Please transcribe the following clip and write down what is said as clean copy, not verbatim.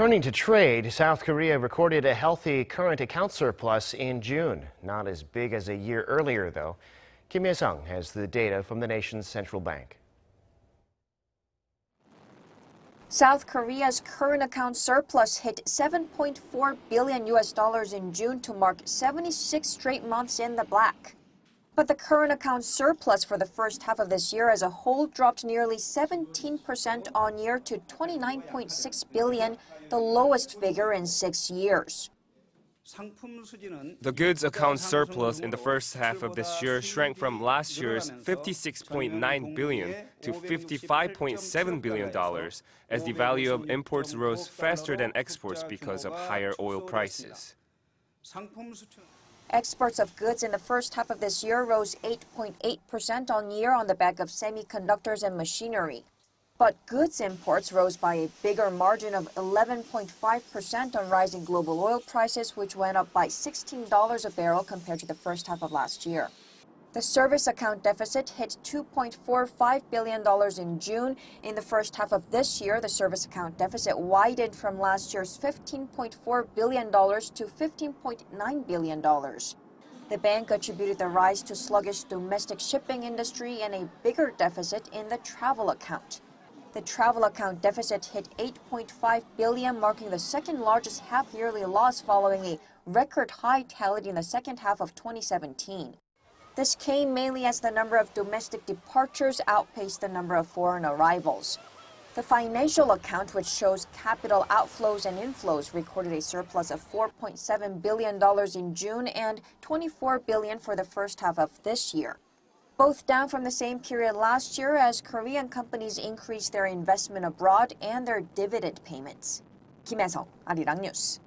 Turning to trade, South Korea recorded a healthy current account surplus in June. Not as big as a year earlier, though. Kim Hyesung has the data from the nation's central bank. South Korea's current account surplus hit $7.4 billion in June to mark 76 straight months in the black. But the current account surplus for the first half of this year as a whole dropped nearly 17% on year to $29.6 billion, the lowest figure in 6 years. The goods account surplus in the first half of this year shrank from last year's $56.9 billion to $55.7 billion, as the value of imports rose faster than exports because of higher oil prices. Exports of goods in the first half of this year rose 8.8% on year on the back of semiconductors and machinery. But goods imports rose by a bigger margin of 11.5% on rising global oil prices, which went up by $16 a barrel compared to the first half of last year. The service account deficit hit $2.45 billion in June. In the first half of this year, the service account deficit widened from last year's $15.4 billion to $15.9 billion. The bank attributed the rise to sluggish domestic shipping industry and a bigger deficit in the travel account. The travel account deficit hit $8.5 billion, marking the second largest half-yearly loss following a record high tally in the second half of 2017. This came mainly as the number of domestic departures outpaced the number of foreign arrivals. The financial account, which shows capital outflows and inflows, recorded a surplus of $4.7 billion in June and $24 billion for the first half of this year, both down from the same period last year as Korean companies increased their investment abroad and their dividend payments. Kim Hyesung, Arirang News.